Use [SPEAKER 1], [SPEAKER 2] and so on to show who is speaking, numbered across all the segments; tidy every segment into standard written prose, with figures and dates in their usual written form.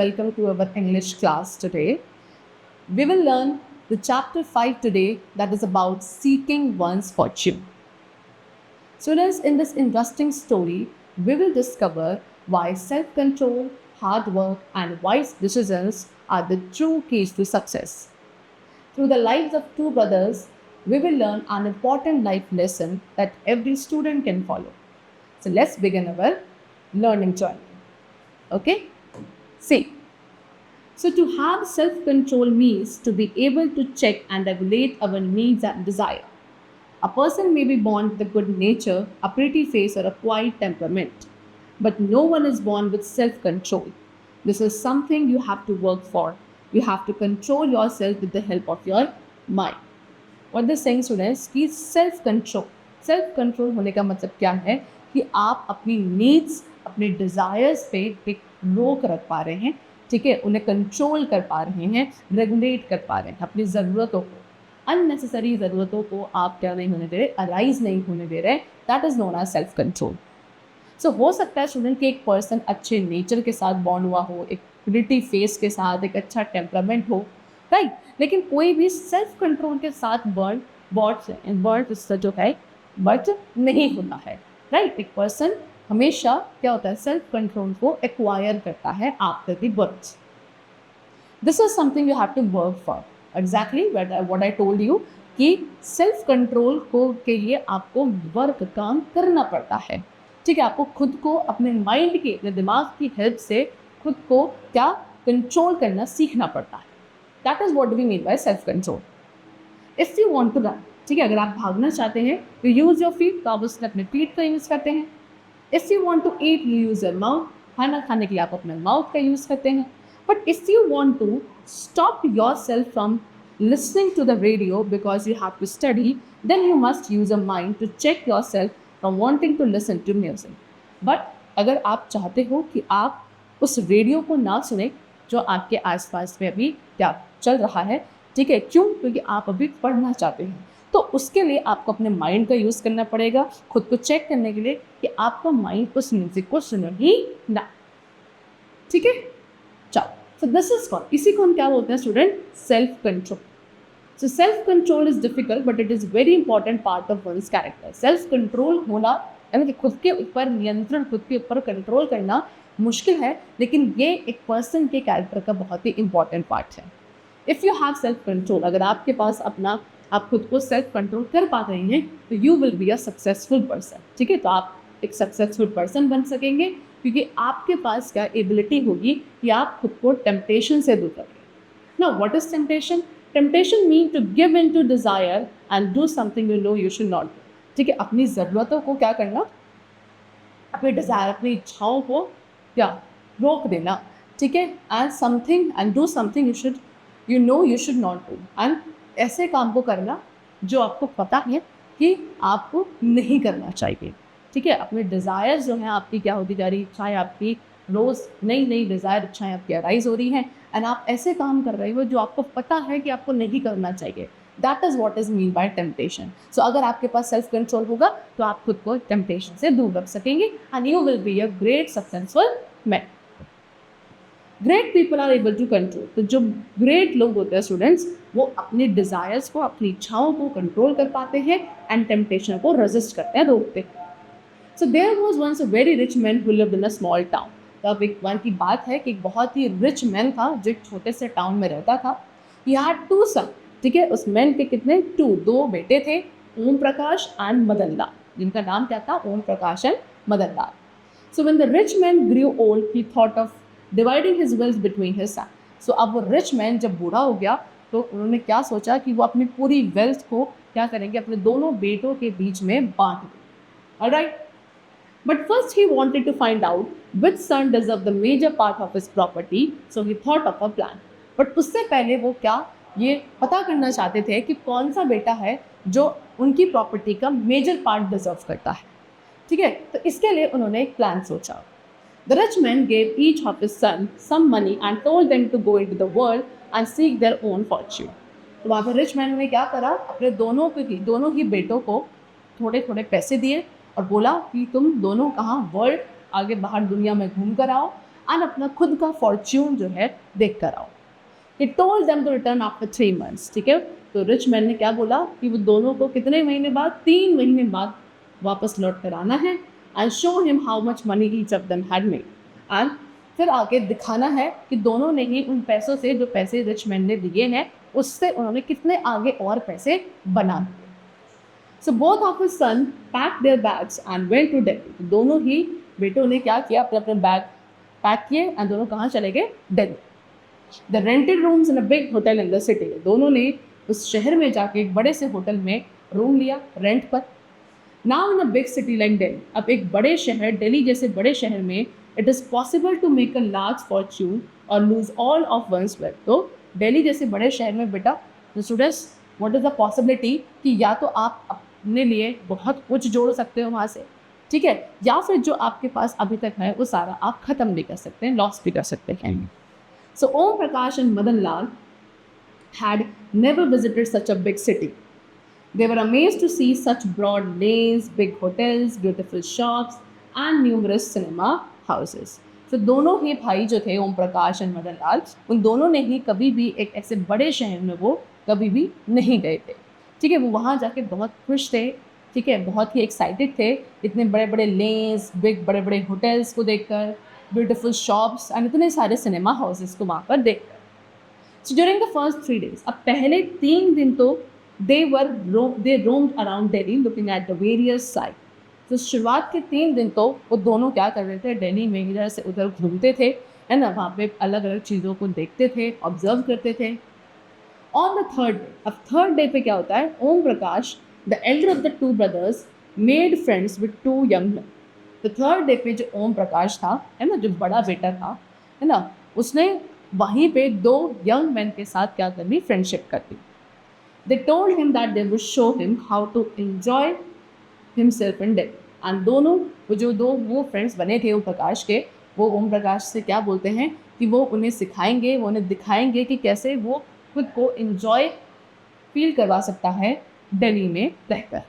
[SPEAKER 1] welcome to our English class today. We will learn the chapter 5 today, that is about seeking one's fortune. Students, in this interesting story, we will discover why self-control, hard work and wise decisions are the true keys to success. Through the lives of two brothers, we will learn an important life lesson that every student can follow. So let's begin our learning journey. Okay? See, so to have self-control means to be able to check and regulate our needs and desire. A person may be born with a good nature, a pretty face, or a quiet temperament, but no one is born with self-control. This is something you have to work for. You have to control yourself with the help of your mind. What this saying, students, कि self control होने का मतलब क्या है कि आप अपनी needs, अपने डिज़ायर्स पे एक रोक रख पा रहे हैं, ठीक है, उन्हें कंट्रोल कर पा रहे हैं, रेगुलेट कर पा रहे हैं, अपनी ज़रूरतों को, अननेसेसरी ज़रूरतों को आप क्या नहीं होने दे रहे, अराइज नहीं होने दे रहे. That is known as self control. So हो सकता है स्टूडेंट कि एक पर्सन अच्छे नेचर के साथ बॉर्न हुआ हो, एक प्रिटी फेस के साथ, एक अच्छा टेम्परामेंट हो, राइट, लेकिन कोई भी सेल्फ कंट्रोल के साथ बर्थ जो है बर्थ नहीं होता है, राइट. एक पर्सन हमेशा क्या होता है, सेल्फ कंट्रोल को एक्वायर करता है after the birth. This is something you have to work for. Exactly what I told you कि सेल्फ कंट्रोल को के लिए आपको वर्क काम करना पड़ता है, ठीक है. आपको खुद को अपने माइंड के, अपने दिमाग की हेल्प से खुद को क्या कंट्रोल करना सीखना पड़ता है. That is what we mean by self control. If you want to run, ठीक है, अगर आप भागना चाहते हैं तो यूज़ योर फीट, तो आप उसने अपने फीट का यूज़ करते हैं. If you want to eat, you use your mouth, खाना खाने के लिए आप अपने माउथ का यूज़ करते हैं. But if you want to stop your self from listening to the radio because you have to study, then you must use a mind to check yourself from wanting to listen to music. But अगर आप चाहते हो कि आप उस radio को ना सुने जो आपके आसपास में अभी क्या चल रहा है, ठीक है, क्यों? क्योंकि आप अभी पढ़ना चाहते हैं, तो उसके लिए आपको अपने माइंड का यूज़ करना पड़ेगा, खुद को चेक करने के लिए कि आपका माइंड उस म्यूजिक को सुने ही ना, ठीक है. चलो, सो दिस इज कॉल्ड, इसी को हम क्या बोलते हैं student, self control. So self-control is difficult, but it is very important part of one's character. Self-control होना यानी कि खुद के ऊपर नियंत्रण, खुद के ऊपर कंट्रोल करना मुश्किल है, लेकिन ये एक पर्सन के कैरेक्टर का बहुत ही इंपॉर्टेंट पार्ट है. If you have self control, अगर आपके पास अपना, आप खुद को सेल्फ कंट्रोल कर पा रहे हैं, तो you will be a successful person, ठीक है. तो आप एक सक्सेसफुल पर्सन बन सकेंगे क्योंकि आपके पास क्या एबिलिटी होगी कि आप खुद को टेम्पटेशन से दूर करें. Now what is temptation? Temptation mean to give in to desire and do something you know you should not do. ठीक है, अपनी ज़रूरतों को क्या करना, अपने डिज़ायर, अपनी इच्छाओं को क्या रोक देना, ठीक है, and do something you know you should not do. and ऐसे काम को करना जो आपको पता है कि आपको नहीं करना चाहिए, ठीक है. अपने डिज़ायर्स जो हैं आपकी क्या होती जा रही, इच्छाएँ आपकी रोज़ नई नई डिज़ायर, इच्छाएँ आपकी अराइज हो रही हैं, एंड आप ऐसे काम कर रहे हो जो आपको पता है कि आपको नहीं करना चाहिए. That is what is mean by temptation. So अगर आपके पास सेल्फ कंट्रोल होगा तो आप खुद को टेम्पटेशन से दूर रख सकेंगे, and you will be a great successful man. Great people are able to control. तो जो ग्रेट लोग होते हैं स्टूडेंट्स, वो अपने डिज़ायर्स को, अपनी इच्छाओं को कंट्रोल कर पाते हैं एंड टेम्पटेशन को रेजिस्ट करते हैं, रोकते हैं. So there was once a very rich man who lived in a small town. तब एक बार की बात है कि एक बहुत ही रिच मैन था जो एक छोटे से टाउन में रहता था. ही हैड 2 सन, ठीक है. उस मैन के कितने, 2 बेटे थे, ओम प्रकाश एंड मदन लाल, जिनका नाम क्या था, Om Prakash and Madan Lal. So when the rich man grew old, he thought of dividing his wealth between his son. So अब वो रिच मैन जब बूढ़ा हो गया तो उन्होंने क्या सोचा कि वो अपनी पूरी वेल्थ को क्या करेंगे, अपने दोनों बेटों के बीच में बांट देंगे. Alright. But first he wanted to find out which son deserved the major part of his property, so he thought of a plan. But उससे पहले वो क्या ये पता करना चाहते थे कि कौन सा बेटा है जो उनकी प्रॉपर्टी का मेजर पार्ट डिजर्व करता है, ठीक है. तो इसके लिए उन्होंने एक प्लान सोचा. The rich man gave each of his sons some money and told them to go into the world and seek their own fortune. तो वहाँ पर रिच मैन ने क्या करा, अपने दोनों ही बेटों को थोड़े थोड़े पैसे दिए और बोला कि तुम दोनों कहाँ वर्ल्ड आगे बाहर दुनिया में घूम कर आओ एंड अपना खुद का फॉर्च्यून जो है देख कर आओ। He told them to return after 3 months, ठीक है। तो रिच मैन ने क्या बोला कि वो दोनों को कितने महीने बाद, 3 महीने बाद वापस लौट कर आना है and show him how much money each of them had made, and फिर आगे दिखाना है कि दोनों ने ही उन पैसों से, जो पैसे रिच मैन ने दिए हैं, उससे उन्होंने कितने आगे और पैसे बना दिए। So both of his son pack their bags and went to Delhi. दोनों ही बेटों ने क्या किया, अपने अपने बैग पैक किए एंड दोनों कहाँ चले गए, Delhi. The rented rooms in a big hotel in the city. दोनों ने उस शहर में जाके एक बड़े से होटल में रूम लिया रेंट पर। Now in a big city like Delhi, अब एक बड़े शहर, दिल्ली जैसे बड़े शहर में it is possible to make a large fortune और lose all of one's wealth. तो दिल्ली जैसे बड़े शहर में बेटा, students, what is the possibility कि या तो आप अपने लिए बहुत कुछ जोड़ सकते हो वहाँ से, ठीक है, या फिर जो आपके पास अभी तक है वो सारा आप ख़त्म भी कर सकते हैं, लॉस भी कर सकते हैं। So Om Prakash and Madan Lal had never visited such a big city. They were amazed to see such broad lanes, big hotels, beautiful shops and numerous cinema houses. So दोनों ही भाई जो थे, ओम प्रकाश और मदन लाल, उन दोनों ने ही कभी भी एक ऐसे बड़े शहर में वो कभी भी नहीं गए थे, ठीक है। वो वहाँ जाके बहुत खुश थे, ठीक है, बहुत ही एक्साइटेड थे इतने बड़े बड़े लेन्स, बिग बड़े बड़े होटल्स को देखकर, ब्यूटीफुल शॉप्स एंड इतने सारे सिनेमा हाउसेस को वहाँ पर देखकर। So during the first 3 days, अब पहले 3 दिन तो they roamed around Delhi looking at the various site. तो शुरुआत के 3 दिन तो वो दोनों क्या कर रहे थे, दिल्ली में इधर से उधर घूमते थे, है ना, वहाँ पे अलग अलग चीज़ों को देखते थे, ऑब्जर्व करते थे। ऑन द थर्ड डे, अब थर्ड डे पे क्या होता है, Om Prakash, the elder of the 2 brothers, made friends with 2 young men। तो थर्ड डे पे जो ओम प्रकाश था, है ना, जो बड़ा बेटा था, है ना, उसने वहीं पे 2 यंग मैन के साथ क्या कर ली, फ्रेंडशिप कर ली। They told him that they would show him how to enjoy himself in Delhi. And दोनों वो फ्रेंड्स बने थे ओम प्रकाश के, वो ओम प्रकाश से क्या बोलते हैं कि वो उन्हें सिखाएंगे, वो उन्हें दिखाएंगे कि कैसे वो खुद को एंजॉय फील करवा सकता है दिल्ली में रहकर।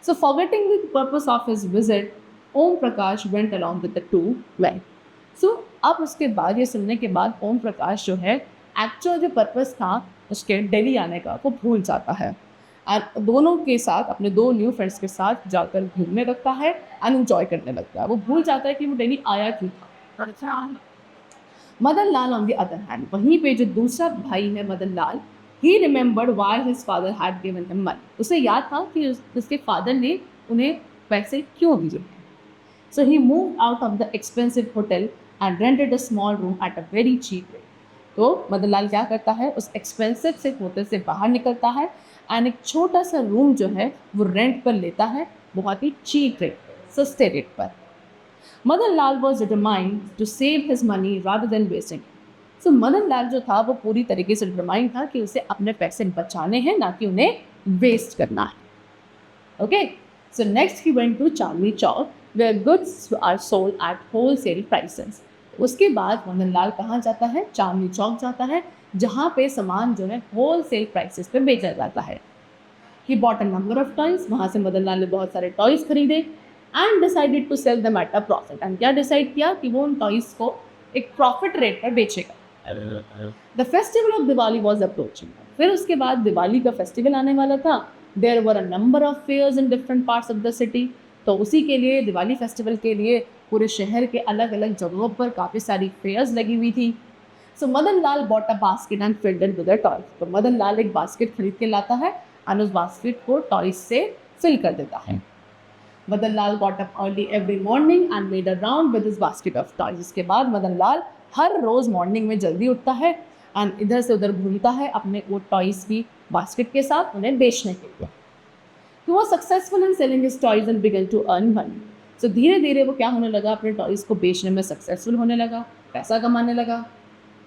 [SPEAKER 1] So forgetting the purpose of his visit, Om Prakash went along with the 2 men। So अब उसके बाद, ये सुनने के बाद, ओम प्रकाश जो है एक्चुअल जो पर्पस था उसके दिल्ली आने का वो भूल जाता है और दोनों के साथ, अपने 2 न्यू फ्रेंड्स के साथ जाकर घूमने लगता है एंड एंजॉय करने लगता है। वो भूल जाता है कि वो दिल्ली आया क्यों था। Madan Lal on the other hand, वहीं पे जो दूसरा भाई है Madan Lal, he remembered why his father had given him money. उसे याद था कि उसके फादर ने उन्हें पैसे क्यों दिए। So he moved out of the expensive hotel and rented a small room at a very cheap rate। तो मदन लाल क्या करता है, उस एक्सपेंसिव से होटल से बाहर निकलता है एंड एक छोटा सा रूम जो है वो रेंट पर लेता है, बहुत ही चीप रेट, सस्ते रेट पर। Madan Lal was determined to save his money rather than wasting. So Madan Lal जो था वो पूरी तरीके से डिटरमाइंड था कि उसे अपने पैसे बचाने हैं, ना कि उन्हें वेस्ट करना है। Okay, so next he went to Chandni Chowk where goods are sold at wholesale prices। उसके बाद मदन लाल कहाँ जाता है, चांदनी चौक जाता है, जहाँ पे सामान जो है होलसेल प्राइसेस पे बेचा जाता है। He bought a number of toys, वहाँ से मदन लाल ने बहुत सारे टॉयज़ खरीदे and decided to sell them at a profit। and क्या डिसाइड किया कि वो उन टॉयज़ को एक प्रॉफिट रेट पर बेचेगा। The festival of Diwali was approaching। फिर उसके बाद दिवाली का फेस्टिवल आने वाला था। There were a number of fairs in different parts of the city। तो उसी के लिए, दिवाली फेस्टिवल के लिए पूरे शहर के अलग अलग जगहों पर काफ़ी सारी फेयर्स लगी हुई थी। So Madan Lal bought a basket and filled it with a toy. तो मदन लाल एक बास्केट खरीद के लाता है और उस बास्केट को टॉयज से फिल कर देता है। Madan Lal got up early every morning and made a round with his basket of toys. इसके बाद मदन लाल हर रोज़ मॉर्निंग में जल्दी उठता है एंड इधर से उधर घूमता है अपने वो टॉयज़ की बास्केट के साथ उन्हें बेचने के लिए। He was successful in selling his toys and began to earn money। So धीरे धीरे वो क्या होने लगा, अपने टॉयज़ को बेचने में सक्सेसफुल होने लगा, पैसा कमाने लगा।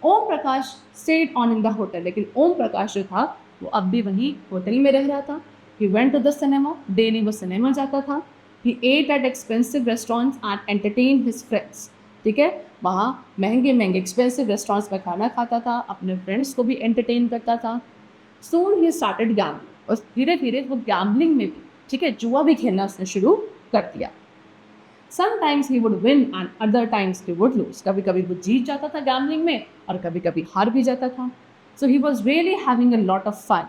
[SPEAKER 1] Om Prakash stayed on in the hotel। लेकिन ओम प्रकाश जो था वो अब भी वहीं होटल में रह रहा था। He went to the cinema। Daily वो सिनेमा जाता था। He ate at expensive restaurants and entertained his friends। ठीक है, वहाँ महंगे महंगे एक्सपेंसिव रेस्टोरेंट्स में खाना खाता था, अपने फ्रेंड्स को भी एंटरटेन करता था। Soon he started gambling। और धीरे धीरे वो गैम्बलिंग में भी, ठीक है, जुआ भी खेलना उसने शुरू कर दिया। Sometimes he would win and other times he would lose. कभी कभी वो जीत जाता था गैम्बलिंग में और कभी कभी हार भी जाता था. So he was really having a lot of fun.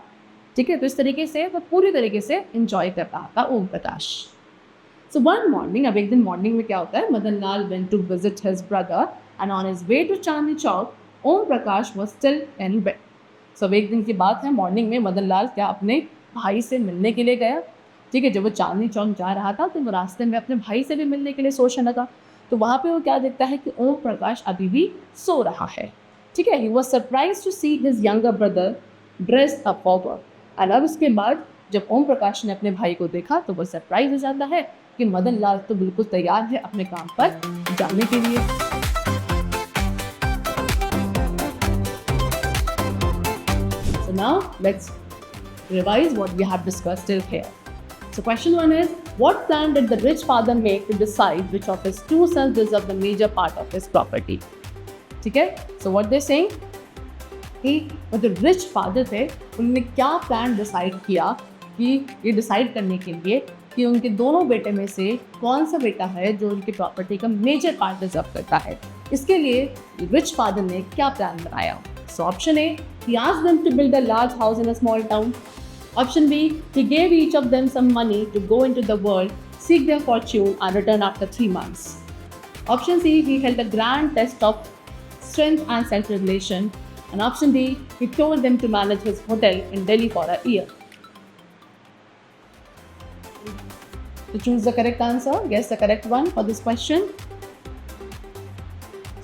[SPEAKER 1] ठीक है, तो इस तरीके से वो पूरी तरीके से इंजॉय कर रहा था ओम प्रकाश. So one morning, अब एक दिन मॉर्निंग में क्या होता है, मदन लाल went to visit his brother and on his way to Chandni Chowk, Om Prakash was still in bed. So एक दिन की बात है, मॉर्निंग में मदन लाल क्या अपने भाई से मिलने के लिए गया. ठीक है, जब वो चांदनी चौक जा रहा था तो वो रास्ते में अपने भाई से भी मिलने के लिए सोचने लगा. तो वहाँ पे वो क्या देखता है कि ओम प्रकाश अभी भी सो रहा है. ठीक है, he was surprise to see his younger brother dress up for work. और अब उसके बाद जब ओम प्रकाश ने अपने भाई को देखा तो वो सरप्राइज हो जाता है कि मदन लाल तो बिल्कुल तैयार है अपने काम पर जाने के लिए. So now let's revise what we have discussed till here. So question 1 is, what plan did the rich father make to decide which of his two sons deserve the major part of his property? ठीक है, so what they're saying कि वो जो rich father थे उन्होंने क्या plan decide किया कि ये डिसाइड करने के लिए कि उनके दोनों बेटे में से कौन सा बेटा है जो उनकी प्रॉपर्टी का मेजर पार्ट डिजर्व करता है. इसके लिए रिच फादर ने क्या प्लान बनाया. सो option A, he asked them to build a large house in a small town. Option B, he gave each of them some money to go into the world, seek their fortune and return after 3 months. Option C, he held a grand test of strength and self-regulation. And option D, he told them to manage his hotel in Delhi for a year. To choose the correct answer, guess the correct one for this question.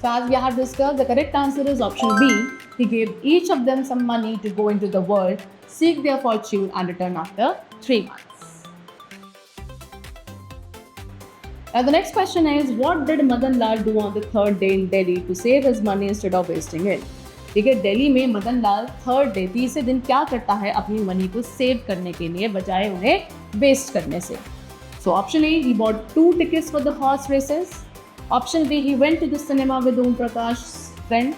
[SPEAKER 1] So as we have discussed, the correct answer is option B. He gave each of them some money to go into the world, seek their fortune and return after 3 months. Now the next question is, what did Madan Lal do on the third day in Delhi to save his money instead of wasting it? ठीक है, दिल्ली में Madan Lal third day तीसरे दिन क्या करता है अपनी money को सेव करने के लिए बजाय उन्हें वेस्ट करने से. सो option A, he bought 2 tickets for the horse races. Option B, he went to the cinema with Om Prakash's friend.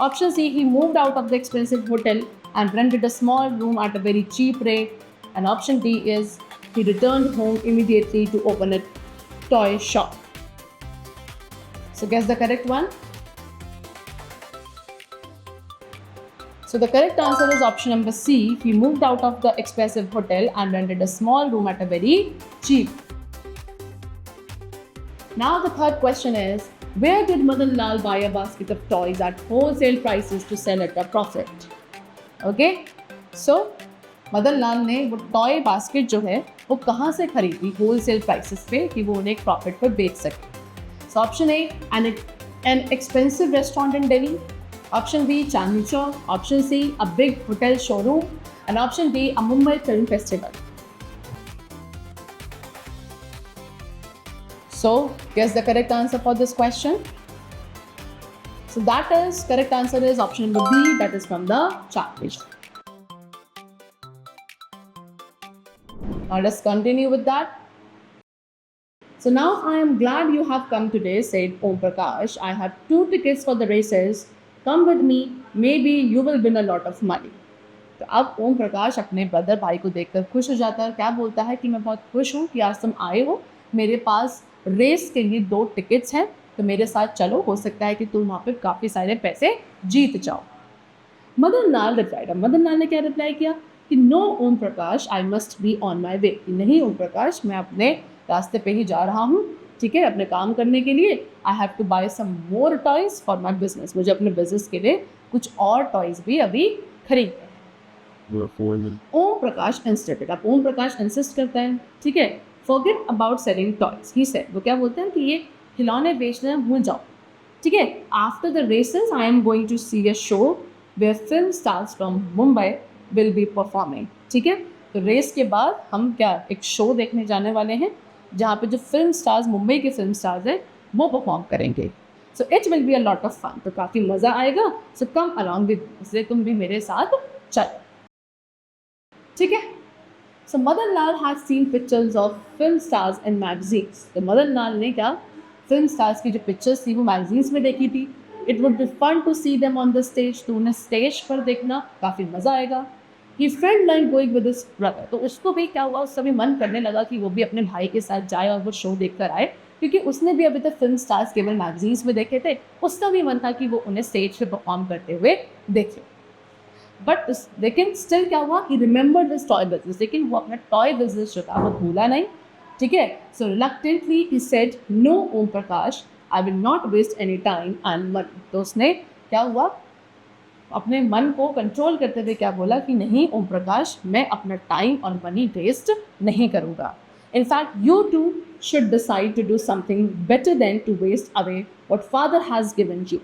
[SPEAKER 1] Option C, he moved out of the expensive hotel and rented a small room at a very cheap rate. And option D is, he returned home immediately to open a toy shop. So guess the correct one. So the correct answer is option number C. He moved out of the expensive hotel and rented a small room at a very cheap. Now the third question is, where did Madan Lal buy a basket of toys at wholesale prices to sell at a profit? Okay, so Madan Lal ने वो toy basket जो है वो कहाँ से खरीदी wholesale prices पे कि वो उन्हें एक प्रॉफिट पर बेच सके. So option A, an expensive restaurant in Delhi. Option B, Chandni Chowk. Option C, a big hotel showroom. And option D, a Mumbai film festival. So guess the correct answer for this question. So that is, correct answer is option number B, that is from the chart page. Now let's continue with that. So now I am glad you have come today, said Om Prakash. I have 2 tickets for the races. Come with me, maybe you will win a lot of money. तो अब ओम प्रकाश अपने brother भाई को देखकर खुश हो जाता है. क्या बोलता है कि मैं बहुत खुश हूँ कि आज तुम आए हो, मेरे पास रेस के लिए 2 टिकट्स हैं, तो मेरे साथ चलो, हो सकता है कि तुम वहाँ पे काफ़ी सारे पैसे जीत जाओ. मदन लाल रिप्लाइड. मदन लाल ने क्या रिप्लाई किया कि no Om Prakash, I must be on my way. नहीं ओम प्रकाश, मैं अपने रास्ते पे ही जा रहा हूँ, ठीक है, अपने काम करने के लिए. I have to buy some more toys for my business. मुझे अपने बिजनेस के लिए कुछ और टॉयज़ भी अभी खरीदने. ओम प्रकाश इंस्टेड. अब ओम प्रकाश इंसिस्ट करता है, ठीक है, forget about selling toys. He said, वो क्या बोलते हैं कि ये खिलौने बेचना भूल जाओ, ठीक है. After the races I am going to see a show where film stars from Mumbai will be performing. ठीक है, तो रेस के बाद हम क्या एक शो देखने जाने वाले हैं जहाँ पे जो फिल्म स्टार्स, मुंबई के फिल्म स्टार्स हैं, वो परफॉर्म करेंगे. So it will be a lot of fun. तो काफ़ी मज़ा आएगा. सो कम अलॉन्ग विद, इसलिए तुम भी मेरे साथ चलो, ठीक है. So Madan Lal has seen pictures of film stars in magazines. तो मदन लाल ने क्या फिल्म स्टार्स की जो पिक्चर्स थी वो मैगजीन्स में देखी थी. It would be fun to see them on the stage. तो उन्हें स्टेज पर देखना काफ़ी मज़ा आएगा. He felt like going with his brother. तो उसको भी क्या हुआ, उसका भी मन करने लगा कि वो भी अपने भाई के साथ जाए और वो शो देख कर आए क्योंकि उसने भी अभी तक फिल्म स्टार्स केवल मैगजीन्स में देखे थे, उसका भी मन था कि वो उन्हें स्टेज पे परफॉर्म करते हुए देखे। बट लेकिन स्टिल क्या हुआ, ही रिमेंबर्ड दिस टॉय बिजनेस, लेकिन वो अपना टॉय बिजनेस जो था वो भूला नहीं। ठीक है, so reluctantly he said no Om Prakash, I will not waste any time and money. तो उसने क्या हुआ, अपने मन को कंट्रोल करते हुए क्या बोला कि नहीं ओम प्रकाश, मैं अपना टाइम और मनी वेस्ट नहीं करूँगा। In fact you too should decide to do something better than to waste away what father has given you.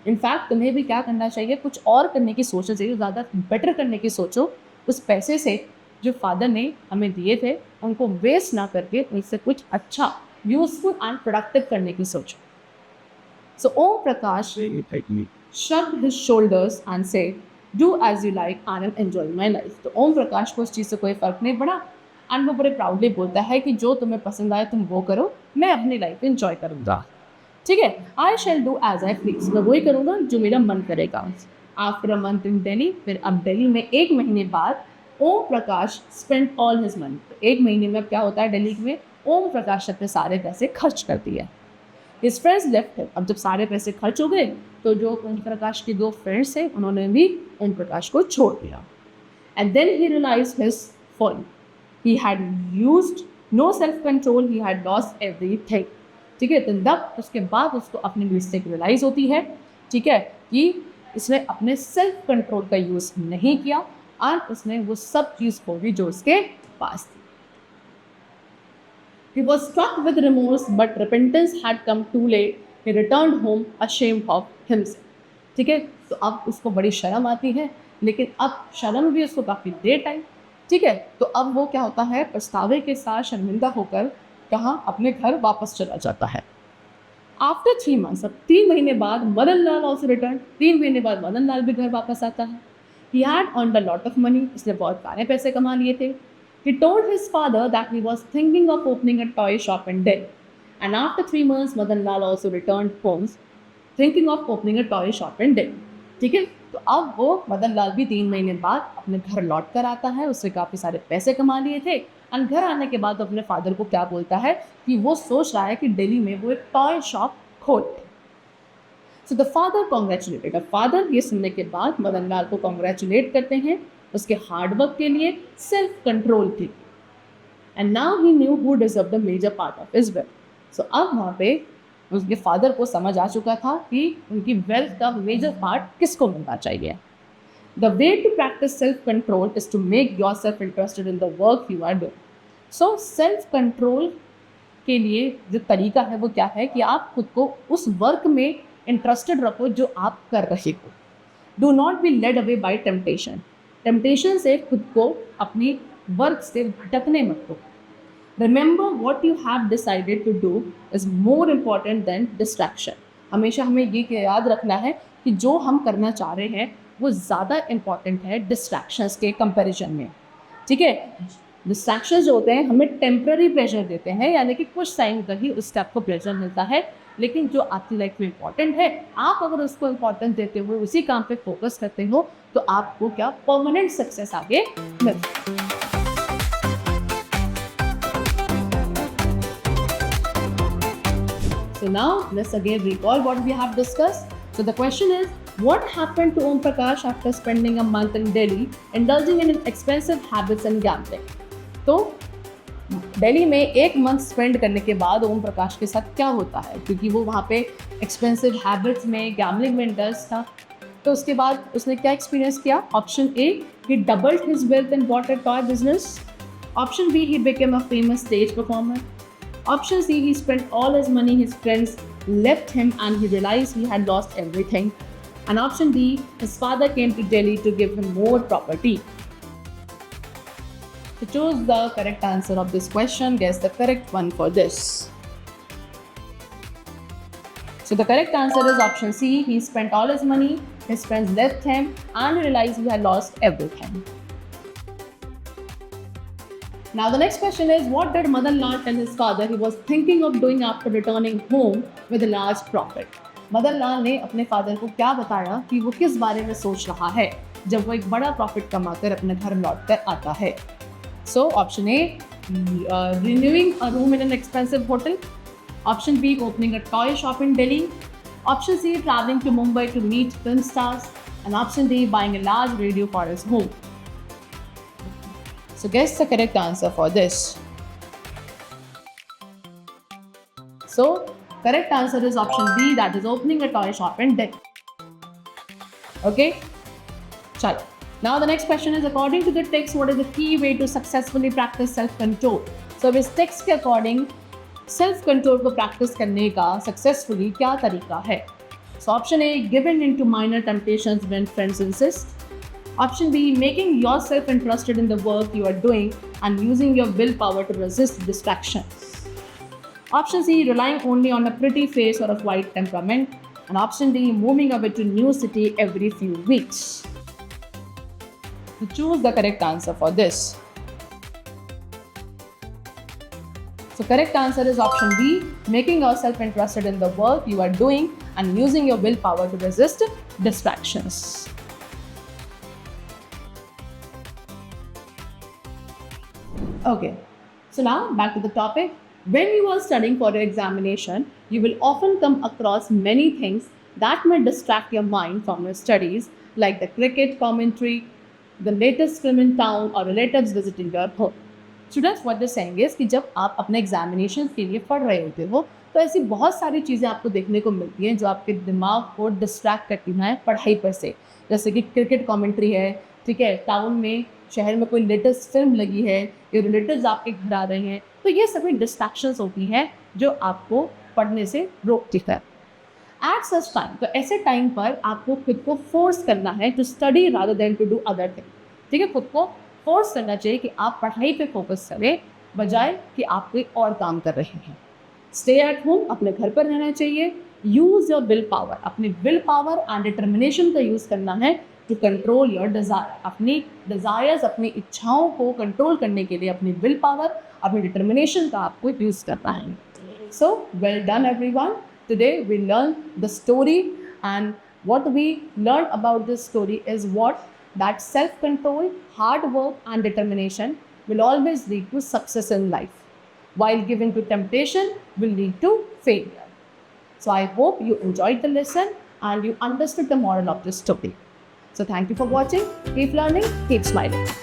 [SPEAKER 1] In fact तुम्हें भी क्या करना चाहिए, कुछ और करने की सोचना चाहिए, ज़्यादा बेटर करने की सोचो। उस पैसे से जो फादर ने हमें दिए थे उनको वेस्ट ना करके उनसे कुछ अच्छा यूजफुल एंड प्रोडक्टिव करने की सोचो। सो Om Prakash shrugged his shoulders and said, "Do as you like, and I'm enjoying my life." तो ओम प्रकाश को उस चीज़ से कोई फ़र्क नहीं पड़ा एंड वो बड़े प्राउडली बोलता है कि जो तुम्हें पसंद आए तुम वो करो, मैं अपनी लाइफ एंजॉय करूँगा। ठीक है, I shall do as I please, मैं वही करूँगा जो मेरा मन करेगा। After a month in Delhi, फिर अब दिल्ली में 1 महीने बाद Om Prakash spend all his money. तो 1 महीने में अब क्या होता है, दिल्ली में ओम प्रकाश अपने सारे पैसे खर्च कर दिए। हिज फ्रेंड्स लेफ्ट हिम, अब जब सारे पैसे खर्च हो गए तो जो ओम प्रकाश के 2 फ्रेंड्स थे उन्होंने भी ओम प्रकाश को छोड़ दिया। And then he realized his fall, he had used no self control, he had lost everything. ठीक है, तो तब उसके बाद उसको अपनी मिस्टेक रियलाइज होती है, ठीक है, कि इसने अपने सेल्फ कंट्रोल का यूज़ नहीं किया और उसने वो सब चीज़ खो दी जो उसके पास थी। He was struck with remorse, but repentance had come too late. He returned home ashamed of himself. ठीक है, तो अब उसको बड़ी शर्म आती है, लेकिन अब शर्म भी उसको काफ़ी लेट आई। ठीक है, तो अब वो क्या होता है, पछतावे के साथ शर्मिंदा होकर कहाँ अपने घर वापस चला जाता है। आफ्टर 3 months, अब 3 महीने बाद मदन लाल ऑल्सो रिटर्न। 3 महीने बाद मदन लाल भी घर वापस आता है। He had earned a lot of money, उसने बहुत सारे पैसे कमा लिए थे। He told his father that he was thinking of opening a toy shop in Delhi. And after 3 months, Madan Lal also returned home, thinking of opening a toy shop in Delhi. ठीक है, तो अब वो मदन लाल भी 3 महीने बाद अपने घर लौट कर आता है। उससे काफ़ी सारे पैसे कमा लिए थे एंड घर आने के बाद अपने फादर को क्या बोलता है कि वो सोच रहा है कि दिल्ली में वो एक टॉय शॉप खोले। सो द फादर कॉन्ग्रेचुलेटेड, अब फादर ये सुनने के बाद मदन लाल को कॉन्ग्रेचुलेट करते हैं उसके हार्डवर्क के लिए, सेल्फ कंट्रोल के लिए। And now he knew who deserve the major part of his wealth. So अब वहाँ पे उसके फादर को समझ आ चुका था कि उनकी वेल्थ का मेजर पार्ट किसको मिलना चाहिए। The way to practice self control is to make your self interested in the work you are doing. So self control के लिए जो तरीका है वो क्या है कि आप खुद को उस वर्क में इंटरेस्टेड रखो जो आप कर रहे हो। Do not be led away by temptation, temptation से खुद को अपनी वर्क से भटकने मत दो। Remember what you have decided to do is more important than distraction. हमेशा हमें ये याद रखना है कि जो हम करना चाह रहे हैं वो ज़्यादा इम्पॉर्टेंट है डिस्ट्रैक्शंस के कंपैरिजन में। ठीक है, डिस्ट्रैक्शंस जो होते हैं हमें टेम्पररी प्लेजर देते हैं, यानी कि कुछ टाइम का ही उस टाइप को प्लेजर मिलता है, लेकिन जो आपकी लाइफ में इम्पॉर्टेंट है आप अगर उसको इम्पॉर्टेंस देते हुए उसी काम पे फोकस करते हो तो आपको क्या परमानेंट सक्सेस आगे मिलता है। So now let's again recall what we have discussed. So the question is, what happened to Om Prakash after spending a month in Delhi indulging in expensive habits and gambling? तो दिल्ली में 1 month spend करने के बाद ओम प्रकाश के साथ क्या होता है, क्योंकि वो वहाँ पे एक्सपेंसिव हैबिट्स में गैम्बलिंग में इंटरेस्ट था। तो उसके बाद उसने क्या एक्सपीरियंस किया। Option A, he doubled his wealth and bought a toy business. Option B, he became a famous stage performer. Option C, he spent all his money, his friends left him and he realized he had lost everything. And option D, his father came to Delhi to give him more property. To choose the correct answer of this question, guess the correct one for this. So the correct answer is option C, he spent all his money, his friends left him and he realized he had lost everything. Now the next question is, what did Madan Lal tell his father he was thinking of doing after returning home with a large profit? Madan Lal ने अपने father को क्या बताया कि वो किस बारे में सोच रहा है जब वो एक बड़ा प्रॉफिट कमाकर अपने घर लौटकर आता है। सो option A, renewing a room in an expensive hotel. Option B, opening a toy shop in Delhi. Option C, traveling to Mumbai to meet film stars. And option D, buying a large radio for his home. So guess the correct answer for this. So correct answer is option B, that is opening a toy shop in Delhi. Okay? Chalo. Now the next question is, according to the text, what is the key way to successfully practice self-control? So इस text के according self-control को practice करने का successfully क्या तरीका है? So option A, giving into minor temptations when friends insist. Option B, making yourself interested in the work you are doing and using your willpower to resist distractions. Option C, relying only on a pretty face or a quiet temperament. And option D, moving away to new city every few weeks. To choose the correct answer for this. So correct answer is option B, making yourself interested in the work you are doing and using your willpower to resist distractions. Okay, so now back to the topic. When you are studying for your examination, you will often come across many things that may distract your mind from your studies, like the cricket commentary, the latest film in town, or relatives visiting your home. Students, what they're saying is कि जब आप अपने examination के लिए पढ़ रहे होते हो तो ऐसी बहुत सारी चीज़ें आपको देखने को मिलती हैं जो आपके दिमाग को डिस्ट्रैक्ट करती हैं पढ़ाई पर से, जैसे कि क्रिकेट कमेंट्री है, ठीक है, टाउन में शहर में कोई लेटेस्ट फिल्म लगी है, या रिलेटिव्स आपके घर आ रहे हैं, तो ये सभी डिस्ट्रैक्शंस होती हैं जो आपको पढ़ने से रोकती है. एट सच टाइम, तो ऐसे टाइम पर आपको खुद को फोर्स करना है to study rather than to do other thing. ठीक है, खुद को फोर्स करना चाहिए कि आप पढ़ाई पे फोकस करें बजाय कि आप कोई और काम कर रहे हैं. स्टे एट होम, अपने घर पर रहना चाहिए. यूज़ योर विल पावर, अपनी विल पावर एंड डिटर्मिनेशन का यूज़ करना है टू कंट्रोल योर डिज़ायर. अपनी डिज़ायर्स, अपनी इच्छाओं को कंट्रोल करने के लिए अपनी विल पावर, अपनी डिटर्मिनेशन का आपको यूज़ करना है. So well done everyone. Today we learned the story, and what we learned about this story is that self-control, hard work and determination will always lead to success in life, while giving to temptation will lead to failure. So I hope you enjoyed the lesson and you understood the moral of this story. So thank you for watching. Keep learning, keep smiling.